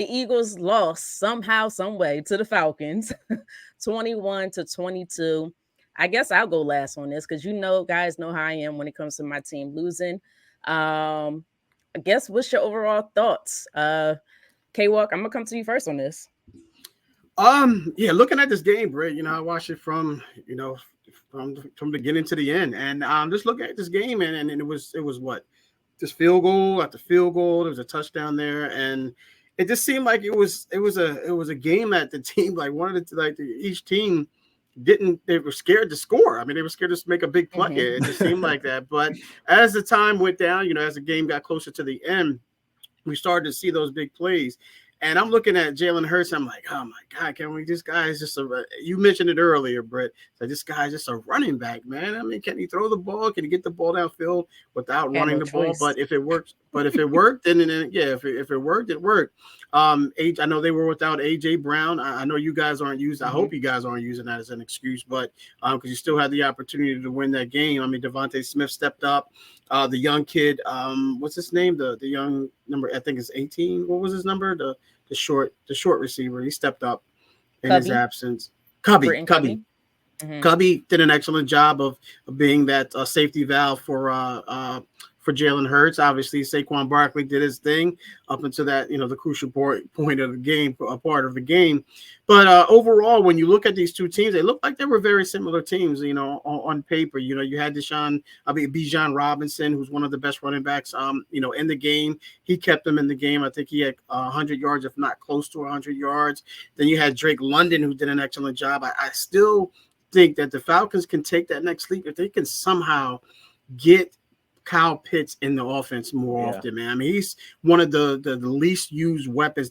the Eagles lost somehow, some way to the Falcons, 21-22. I guess I'll go last on this because guys know how I am when it comes to my team losing. I guess what's your overall thoughts? K-Walk, I'm gonna come to you first on this. Yeah, looking at this game, Brett, I watched it from beginning to the end, and just looking at this game, and it was what, just field goal after field goal. There was a touchdown there, and it just seemed like it was a game that the team wanted to each team didn't. They were scared to score. I mean, they were scared to make a big play. It just seemed like that. But as the time went down, as the game got closer to the end, we started to see those big plays. And I'm looking at Jalen Hurts. I'm like, oh my God, this guy is just you mentioned it earlier, Brett. So this guy is just a running back, man. I mean, can he throw the ball? Can he get the ball downfield without running the ball? But if it works, then yeah, if it worked, it worked. I know they were without AJ Brown. I know you guys aren't using. I hope you guys aren't using that as an excuse, but because you still had the opportunity to win that game. I mean, Devontae Smith stepped up. The young kid, what's his name? The young number, I think is 18. What was his number? The short receiver. He stepped up in his absence. Cubby. Mm-hmm. Cubby did an excellent job of being that safety valve for Jalen Hurts. Obviously, Saquon Barkley did his thing up until that, the crucial point of the game, a part of the game. But overall, when you look at these two teams, they look like they were very similar teams, on paper. You had Bijan Robinson, who's one of the best running backs, in the game. He kept them in the game. I think he had 100 yards, if not close to 100 yards. Then you had Drake London, who did an excellent job. I still think that the Falcons can take that next leap if they can somehow get Kyle Pitts in the offense more often, man. I mean, he's one of the least used weapons.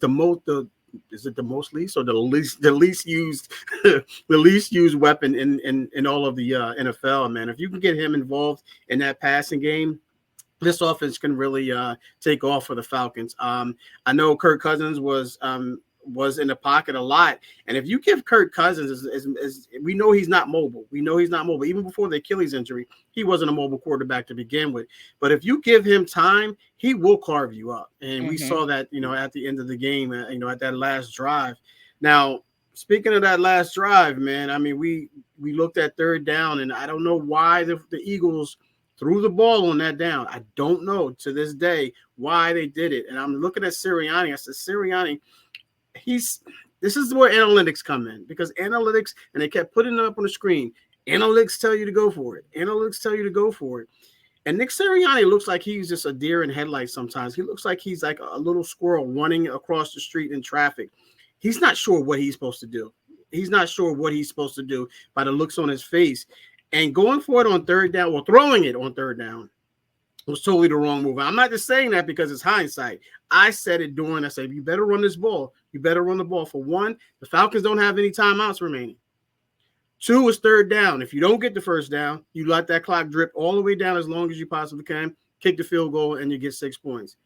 Is it the most least or the least used the least used weapon in all of the NFL, man. If you can get him involved in that passing game, this offense can really take off for the Falcons. I know Kirk Cousins was in the pocket a lot, and if you give Kirk Cousins, we know he's not mobile. Even before the Achilles injury, he wasn't a mobile quarterback to begin with. But if you give him time, he will carve you up, and we saw that at the end of the game, at that last drive. Now, speaking of that last drive, man, I mean we looked at third down, and I don't know why the Eagles threw the ball on that down. I don't know to this day why they did it. And I'm looking at Sirianni. I said, Sirianni, this is where analytics come in, because analytics, and they kept putting it up on the screen. Analytics tell you to go for it. And Nick Sirianni looks like he's just a deer in headlights sometimes. He looks like he's like a little squirrel running across the street in traffic. He's not sure what he's supposed to do. By the looks on his face. And going for it on third down, or throwing it on third down, was totally the wrong move. I'm not just saying that because it's hindsight. I said it I said, you better run this ball. You better run the ball. For one, the Falcons don't have any timeouts remaining. 2 is third down. If you don't get the first down, you let that clock drip all the way down as long as you possibly can, kick the field goal, and you get 6 points.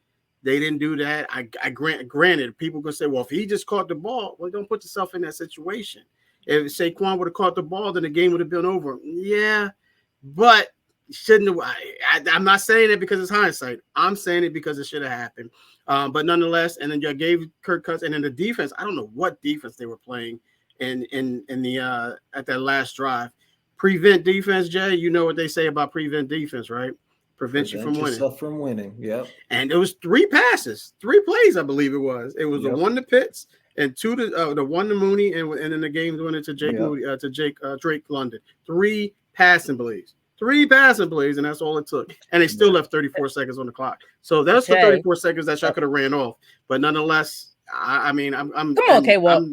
They didn't do that. Granted, people can say, well, if he just caught the ball, well, don't put yourself in that situation. If Saquon would have caught the ball, then the game would have been over. Yeah, but shouldn't have. I'm not saying it because it's hindsight. I'm saying it because it should have happened. But nonetheless, and then you gave Kirk Cousins, and then the defense. I don't know what defense they were playing in the at that last drive. Prevent defense, Jay. You know what they say about prevent defense, right? Prevent you from winning. Yep. And it was 3 passes, 3 plays, I believe it was. It was the one to Pitts, and 2 to the one to Mooney, and then the game went into Drake London. 3 passing plays. 3 passing plays, and that's all it took. And they still left 34 seconds on the clock. So that's the 34 seconds that y'all could have ran off. But nonetheless, I'm come on, K-Walk.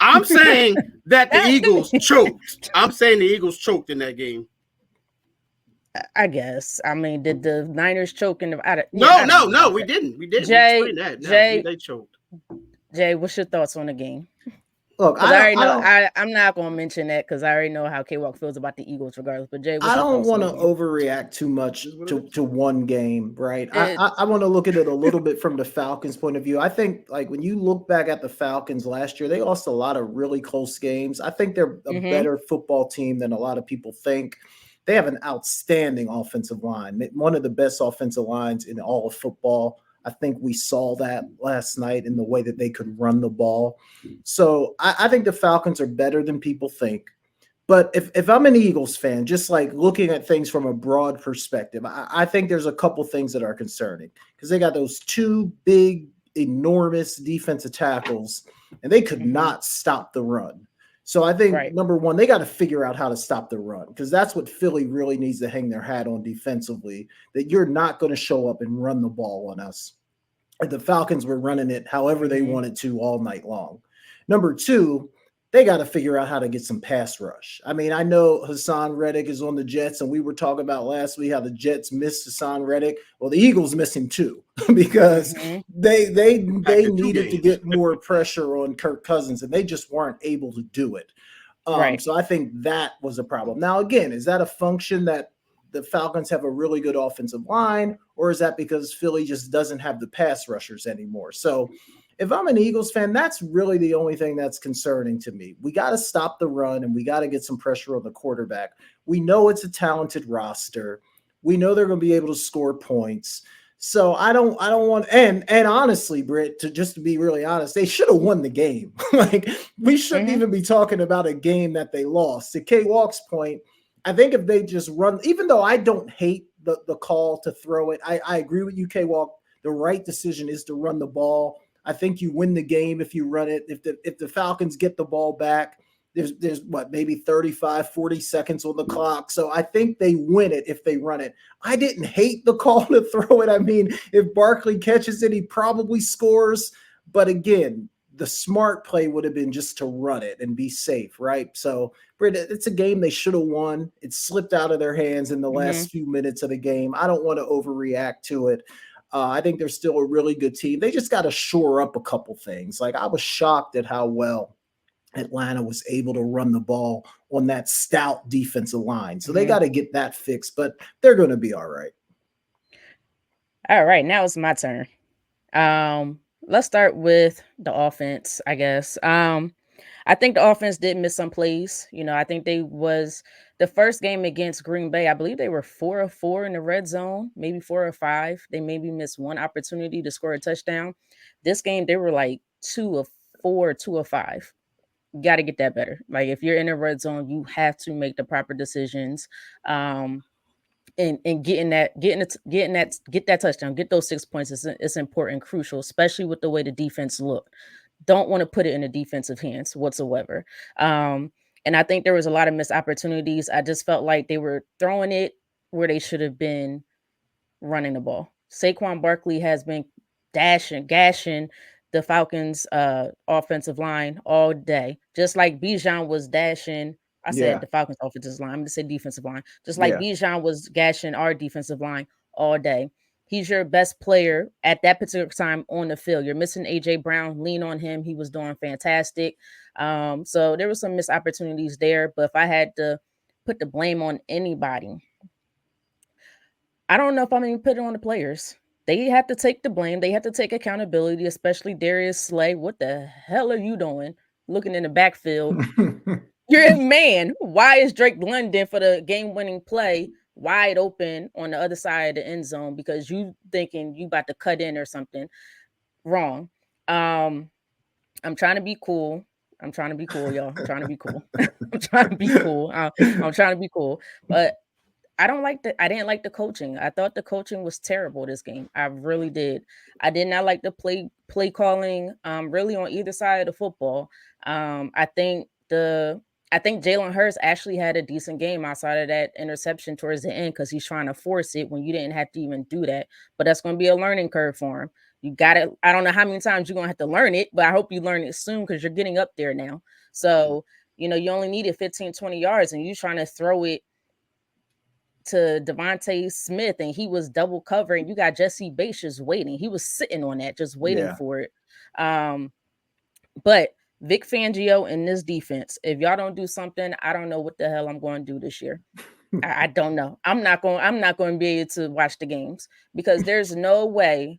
I'm saying that the Eagles choked. I'm saying the Eagles choked in that game. I guess. I mean, did the Niners choke in the? No, we didn't. We didn't. Jay, they choked. Jay, what's your thoughts on the game? Look, I'm not going to mention that because I already know how K-Walk feels about the Eagles regardless. But Jay, I don't want to overreact too much to one game, right? I want to look at it a little bit from the Falcons' point of view. I think, like, when you look back at the Falcons last year, they lost a lot of really close games. I think they're a better football team than a lot of people think. They have an outstanding offensive line, one of the best offensive lines in all of football. I think we saw that last night in the way that they could run the ball. So I think the Falcons are better than people think. But if I'm an Eagles fan, just like looking at things from a broad perspective, I think there's a couple things that are concerning because they got those two big, enormous defensive tackles, and they could not stop the run. So I think, number one, they got to figure out how to stop the run because that's what Philly really needs to hang their hat on defensively, that you're not going to show up and run the ball on us. The Falcons were running it however they wanted to all night long. Number two, they got to figure out how to get some pass rush. I mean, I know Hassan Reddick is on the Jets, and we were talking about last week how the Jets missed Hassan Reddick. Well, the Eagles miss him too because they needed to get more pressure on Kirk Cousins, and they just weren't able to do it. So I think that was a problem. Now, again, is that a function that the Falcons have a really good offensive line, or is that because Philly just doesn't have the pass rushers anymore? So if I'm an Eagles fan, that's really the only thing that's concerning to me. We got to stop the run and we got to get some pressure on the quarterback. We know it's a talented roster. We know they're going to be able to score points. So I don't want, and honestly, Britt, to be really honest, they should have won the game. Like we shouldn't even be talking about a game that they lost. To K Walk's point, I think if they just run, even though I don't hate the call to throw it, I agree with you, K Walk. The right decision is to run the ball. I think you win the game if you run it. If the Falcons get the ball back, there's what, maybe 35, 40 seconds on the clock. So I think they win it if they run it. I didn't hate the call to throw it. I mean, if Barkley catches it, he probably scores. But again, the smart play would have been just to run it and be safe, right? So, Britt, it's a game they should have won. It slipped out of their hands in the last few minutes of the game. I don't want to overreact to it. I think they're still a really good team. They just got to shore up a couple things. Like I was shocked at how well Atlanta was able to run the ball on that stout defensive line. So they got to get that fixed, but they're going to be all right. All right, now it's my turn. Let's start with the offense, I guess. I think the offense did miss some plays. I think they was the first game against Green Bay. I believe they were 4 of 4 in the red zone, maybe 4 or 5. They maybe missed one opportunity to score a touchdown. This game, they were like 2 of 4, 2 of 5. You got to get that better. Like if you're in the red zone, you have to make the proper decisions. And get that touchdown, get those 6 points. It's important, crucial, especially with the way the defense looked. Don't want to put it in the defensive hands whatsoever. And I think there was a lot of missed opportunities. I just felt like they were throwing it where they should have been running the ball. Saquon Barkley has been gashing the Falcons offensive line all day, just like Bijan was dashing. I said the Falcons offensive line. I'm going to say defensive line. Just like Bijan was gashing our defensive line all day. He's your best player at that particular time on the field. You're missing A.J. Brown. Lean on him. He was doing fantastic. So there were some missed opportunities there. But if I had to put the blame on anybody, I don't know if I'm going to put it on the players. They have to take the blame. They have to take accountability, especially Darius Slay. What the hell are you doing? Looking in the backfield. You're a man. Why is Drake London for the game-winning play wide open on the other side of the end zone? Because you thinking you about to cut in or something. Wrong. I'm trying to be cool. Y'all. I'm trying to be cool. I'm trying to be cool. I'm trying to be cool. But I didn't like the coaching. I thought the coaching was terrible this game. I really did. I did not like the play calling really on either side of the football. I think Jalen Hurts actually had a decent game outside of that interception towards the end because he's trying to force it when you didn't have to even do that. But that's going to be a learning curve for him. You got it. I don't know how many times you're going to have to learn it, but I hope you learn it soon because you're getting up there now. So, you only needed 15, 20 yards and you trying to throw it to Devontae Smith and he was double covering. You got Jesse Bates just waiting. He was sitting on that, just waiting for it. But Vic Fangio and this defense, if y'all don't do something, I don't know what the hell I'm going to do this year. I don't know. I'm not going to be able to watch the games because there's no way.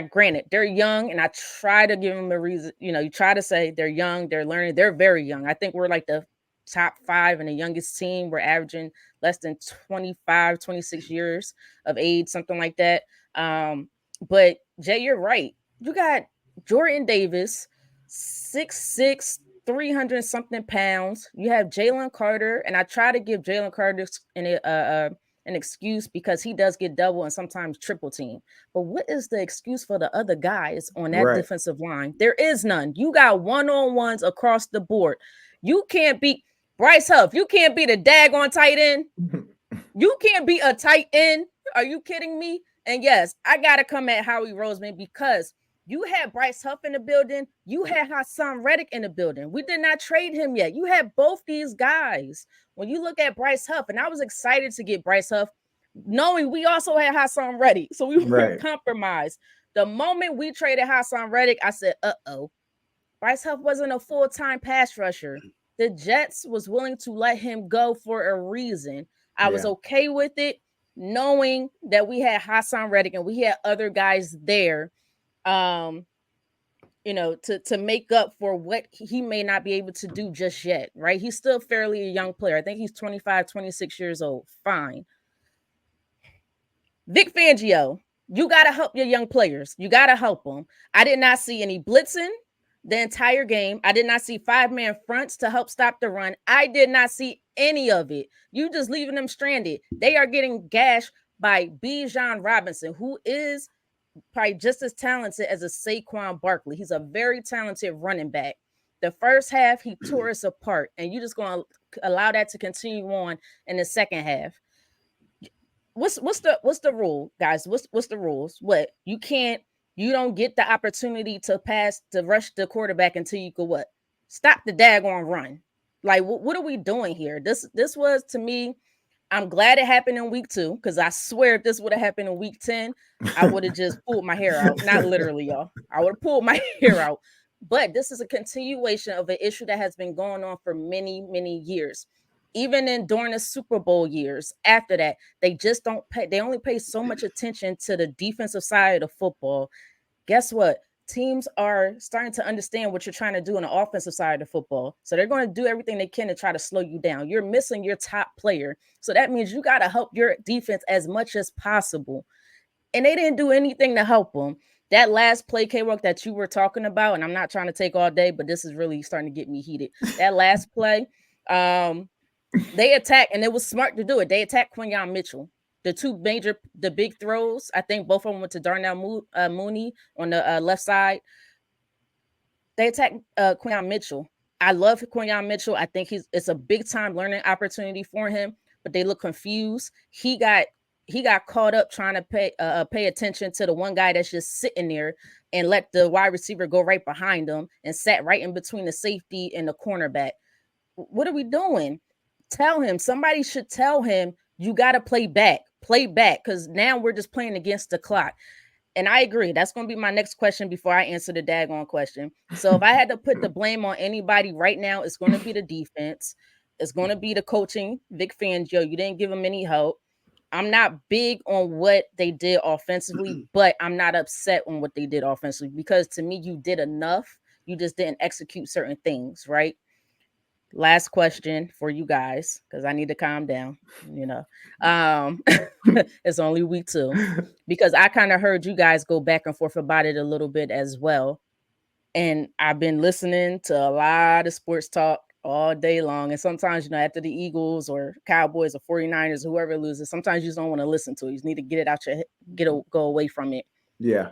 Granted, they're young, and I try to give them a reason. You try to say they're young, they're learning, they're very young. I think we're like the top 5 and the youngest team. We're averaging less than 25, 26 years of age, something like that. But Jay, you're right. You got Jordan Davis, 6'6", 300 something pounds. You have Jalen Carter, and I try to give Jalen Carter an excuse because he does get double and sometimes triple team. But what is the excuse for the other guys on that defensive line? There is none. You got one-on-ones across the board. You can't beat Bryce Huff. You can't beat a daggone tight end. You can't be a tight end. Are you kidding me? And yes, I got to come at Howie Roseman because you had Bryce Huff in the building. You had Hassan Reddick in the building. We did not trade him yet. You had both these guys. When you look at Bryce Huff, and I was excited to get Bryce Huff, knowing we also had Hassan Reddick. So we were compromised. The moment we traded Hassan Reddick, I said, uh-oh. Bryce Huff wasn't a full-time pass rusher. The Jets was willing to let him go for a reason. I was okay with it, knowing that we had Hassan Reddick and we had other guys there, to make up for what he may not be able to do just yet, right? He's still fairly a young player. I think he's 25, 26 years old. Fine. Vic Fangio, you got to help your young players. You got to help them. I did not see any blitzing the entire game. I did not see 5-man fronts to help stop the run. I did not see any of it. You just leaving them stranded. They are getting gashed by Bijan Robinson, who is probably just as talented as a Saquon Barkley. He's a very talented running back. The first half, he tore us apart, and you're just going to allow that to continue on in the second half. What's the rule, guys? What's the rules? You don't get the opportunity to rush the quarterback until you could what? Stop the daggone run. Like, what are we doing here? This was, to me, I'm glad it happened in week 2, because I swear if this would have happened in week 10, I would have just pulled my hair out. Not literally, y'all. I would have pulled my hair out. But this is a continuation of an issue that has been going on for many, many years. Even during the Super Bowl years after that, they just don't pay. They only pay so much attention to the defensive side of football. Guess what? Teams are starting to understand what you're trying to do on the offensive side of football. So they're going to do everything they can to try to slow you down. You're missing your top player. So that means you got to help your defense as much as possible. And they didn't do anything to help them. That last play, K-Walk, that you were talking about, and I'm not trying to take all day, but this is really starting to get me heated. That last play, they attacked, and it was smart to do it. They attacked Quinyon Mitchell. The big throws, I think both of them went to Darnell Mooney on the left side. They attacked Quinyon Mitchell. I love Quinyon Mitchell. I think it's a big time learning opportunity for him, but they look confused. He got caught up trying to pay attention to the one guy that's just sitting there and let the wide receiver go right behind him and sat right in between the safety and the cornerback. What are we doing? Somebody should tell him, you got to play back, because now we're just playing against the clock. And I agree. That's going to be my next question before I answer the daggone question. So if I had to put the blame on anybody right now, it's going to be the defense. It's going to be the coaching, Vic Fangio. You didn't give him any help. I'm not big on what they did offensively, but I'm not upset on what they did offensively, because to me, you did enough. You just didn't execute certain things, right? Last question for you guys, because I need to calm down. It's only week 2, because I kind of heard you guys go back and forth about it a little bit as well. And I've been listening to a lot of sports talk all day long. And sometimes, after the Eagles or Cowboys or 49ers, whoever loses, sometimes you just don't want to listen to it. You just need to get it out your head, go away from it. Yeah.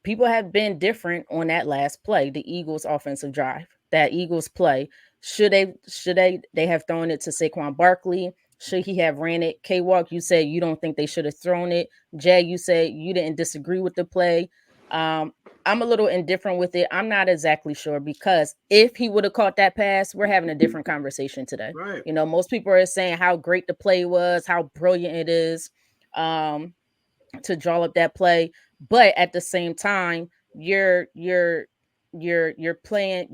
People have been different on that last play, the Eagles offensive drive, that Eagles play. Should they have thrown it to Saquon Barkley? Should he have ran it? K-Walk, you said you don't think they should have thrown it. Jay, you said you didn't disagree with the play. I'm a little indifferent with it. I'm not exactly sure, because if he would have caught that pass, we're having a different conversation today. Right. Most people are saying how great the play was, how brilliant it is to draw up that play. But at the same time, you're playing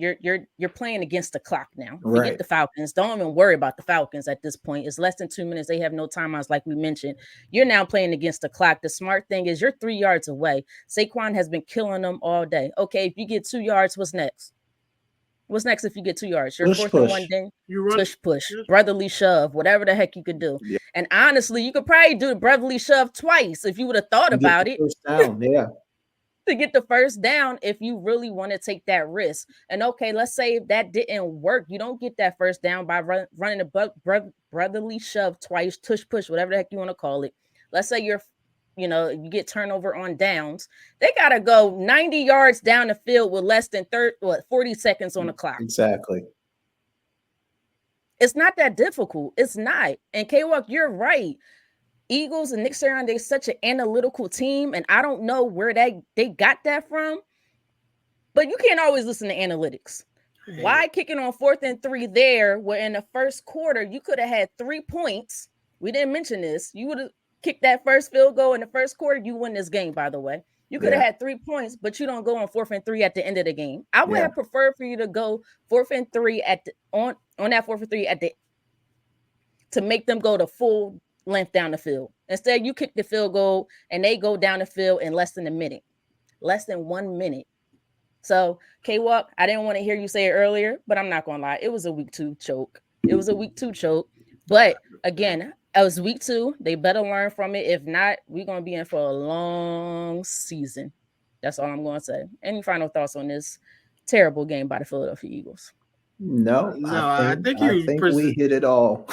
against the clock now. Right. Forget the Falcons. Don't even worry about the Falcons at this point. It's less than 2 minutes. They have no timeouts, like we mentioned. You're now playing against the clock. The smart thing is you're 3 yards away. Saquon has been killing them all day. Okay, if you get 2 yards, what's next? What's next if you get 2 yards? You're fourth and one, then you run, push, brotherly shove, whatever the heck you could do. Yeah. And honestly, you could probably do the brotherly shove twice if you would have thought about it. First down, yeah. to get the first down if you really want to take that risk. And okay, let's say if that didn't work, you don't get that first down by running a brotherly shove twice, tush push, whatever the heck you want to call it. Let's say you get turnover on downs. They got to go 90 yards down the field with less than 40 seconds on the clock. Exactly. It's not that difficult. It's not. And K-Walk, you're right. Eagles and Nick Sirianni, they're such an analytical team, and I don't know where they got that from, but you can't always listen to analytics. Why kicking on 4th and 3 there, where in the first quarter you could have had 3 points? We didn't mention this. You would have kicked that first field goal in the first quarter, you win this game, by the way. You could have had 3 points, but you don't go on 4th and 3 at the end of the game. I would have preferred for you to go 4th and 3 on that 4th and 3 to make them go the full length down the field. Instead, you kick the field goal and they go down the field in less than 1 minute. Less than 1 minute. So, K-Walk, I didn't want to hear you say it earlier, but I'm not going to lie. It was a week 2 choke. But again, it was week 2. They better learn from it. If not, we're going to be in for a long season. That's all I'm going to say. Any final thoughts on this terrible game by the Philadelphia Eagles? No, I think we hit it all.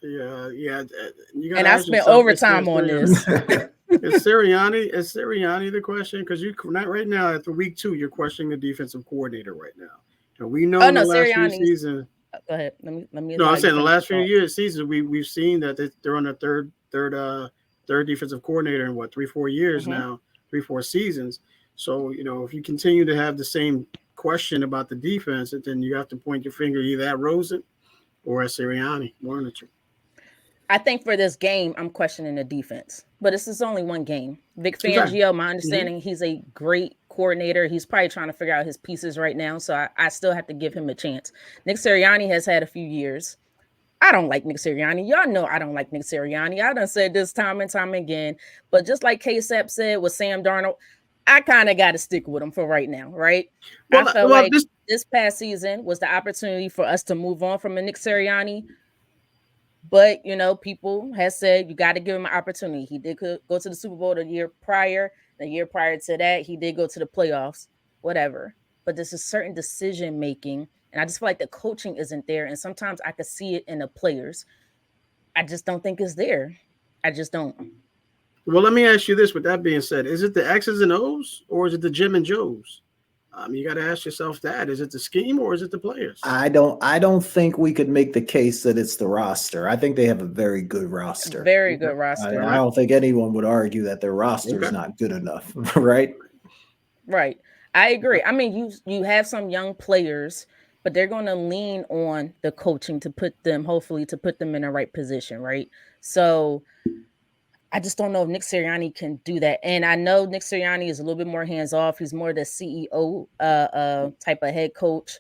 Yeah. And I spent overtime on this. Is Sirianni the question? Because you not right now after week 2, you're questioning the defensive coordinator right now. And we know in the last few seasons. Go ahead. Let me. No, I'm saying the last few seasons we've seen that they're on the third defensive coordinator in 3-4 years now, 3-4 seasons. So if you continue to have the same question about the defense, then you have to point your finger either at Rosen or at Sirianni. One of the two. I think for this game, I'm questioning the defense, but this is only one game. Vic Fangio, my understanding, he's a great coordinator. He's probably trying to figure out his pieces right now, so I still have to give him a chance. Nick Sirianni has had a few years. I don't like Nick Sirianni. Y'all know I don't like Nick Sirianni. I done said this time and time again, but just like K-Sep said with Sam Darnold, I kind of got to stick with him for right now, right? I felt like this past season was the opportunity for us to move on from a Nick Sirianni. But, people have said you got to give him an opportunity. He did go to the Super Bowl the year prior. The year prior to that, he did go to the playoffs, whatever. But there's a certain decision making. And I just feel like the coaching isn't there. And sometimes I could see it in the players. I just don't think it's there. I just don't. Well, let me ask you this. With that being said, is it the X's and O's or is it the Jim and Joes? You got to ask yourself that. Is it the scheme or is it the players? I don't think we could make the case that it's the roster. I think they have a very good roster. Very good roster. I don't think anyone would argue that their roster is not good enough, right? Right. I agree. I mean, you have some young players, but they're going to lean on the coaching to put them in the right position, right? So I just don't know if Nick Sirianni can do that. And I know Nick Sirianni is a little bit more hands-off. He's more the CEO type of head coach.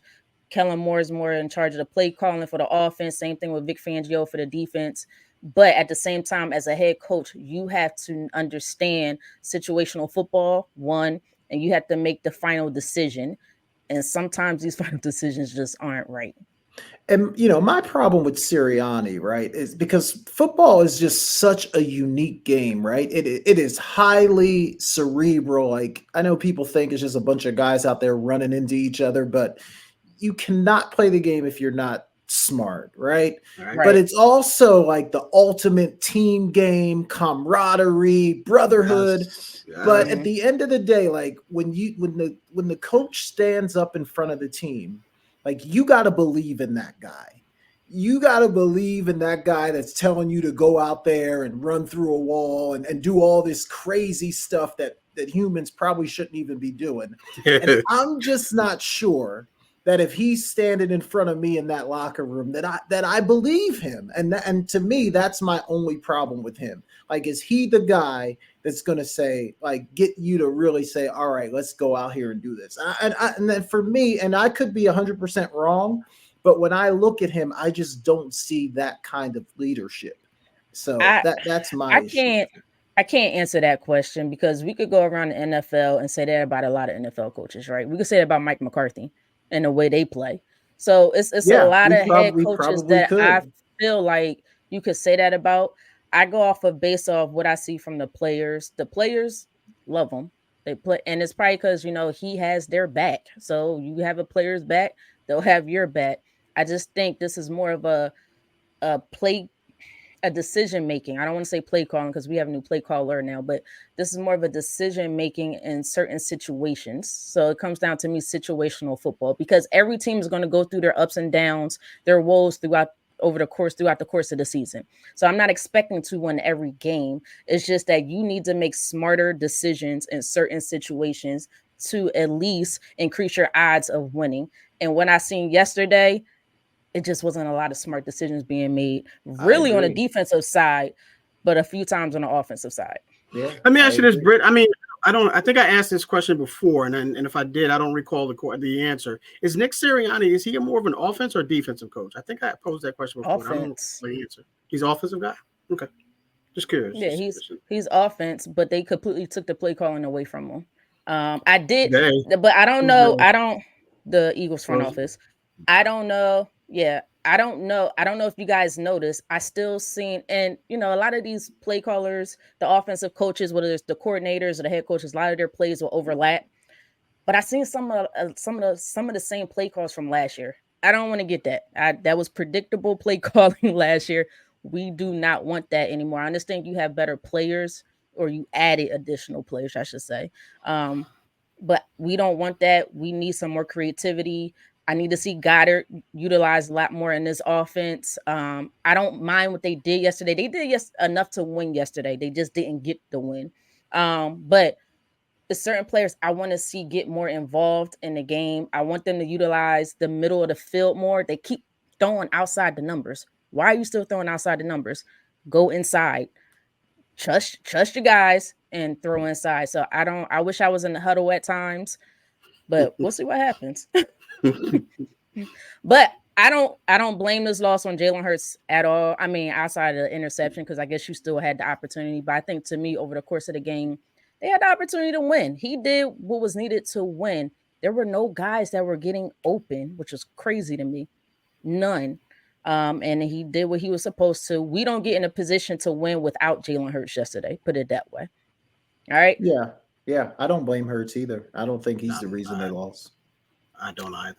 Kellen Moore is more in charge of the play calling for the offense. Same thing with Vic Fangio for the defense. But at the same time, as a head coach, you have to understand situational football, one, and you have to make the final decision. And sometimes these final decisions just aren't right. And, my problem with Sirianni, right, is because football is just such a unique game, right? It is highly cerebral. Like, I know people think it's just a bunch of guys out there running into each other, but you cannot play the game if you're not smart, right? But it's also like the ultimate team game, camaraderie, brotherhood. Yes. But at the end of the day, like when the coach stands up in front of the team, like, you got to believe in that guy. You got to believe in that guy that's telling you to go out there and run through a wall and do all this crazy stuff that humans probably shouldn't even be doing. And I'm just not sure that if he's standing in front of me in that locker room, that I believe him. And to me, that's my only problem with him. Like, is he the guy that's going to say, like, get you to really say, all right, let's go out here and do this. And then for me, and I could be 100% wrong, but when I look at him, I just don't see that kind of leadership. So that's my issue. I can't answer that question because we could go around the NFL and say that about a lot of NFL coaches, right? We could say that about Mike McCarthy and the way they play. So it's a lot of head coaches that I feel like you could say that about. I go based off what I see from the players. The players love him. They play, and it's probably because he has their back. So you have a player's back, they'll have your back. I just think this is more of a play a decision making. I don't want to say play calling because we have a new play caller now, but this is more of a decision making in certain situations. So it comes down to me situational football because every team is going to go through their ups and downs, their woes throughout the course of the season. So I'm not expecting to win every game. It's just that you need to make smarter decisions in certain situations to at least increase your odds of winning. And when I seen yesterday, it just wasn't a lot of smart decisions being made, really on the defensive side, but a few times on the offensive side. Yeah. Let me ask you this, Britt. I mean, I think I asked this question before, and if I did, I don't recall the answer. Is Nick Sirianni, is he more of an offense or defensive coach? I think I posed that question before. Offense. I don't know the answer. He's an offensive guy? Okay. Just curious. Yeah, he's offense, but they completely took the play calling away from him. I did, but I don't know. The Eagles front office. I don't know. Yeah, I don't know. I don't know if you guys noticed. I still seen, and a lot of these play callers, the offensive coaches, whether it's the coordinators or the head coaches, a lot of their plays will overlap. But I seen some of the same play calls from last year. I don't want to get that. That was predictable play calling last year. We do not want that anymore. I understand you have better players, or you added additional players, I should say. But we don't want that. We need some more creativity. I need to see Goddard utilized a lot more in this offense. I don't mind what they did yesterday. They did enough to win yesterday. They just didn't get the win. But the certain players I want to see get more involved in the game. I want them to utilize the middle of the field more. They keep throwing outside the numbers. Why are you still throwing outside the numbers? Go inside. Trust your guys and throw inside. So I wish I was in the huddle at times, but we'll see what happens. But I don't blame this loss on Jalen Hurts at all. I mean, outside of the interception, because I guess you still had the opportunity. But I think to me, over the course of the game, they had the opportunity to win. He did what was needed to win. There were no guys that were getting open, which was crazy to me. None. And he did what he was supposed to. We don't get in a position to win without Jalen Hurts yesterday. Put it that way. All right. Yeah. I don't blame Hurts either. I don't think he's the reason they lost. I don't either.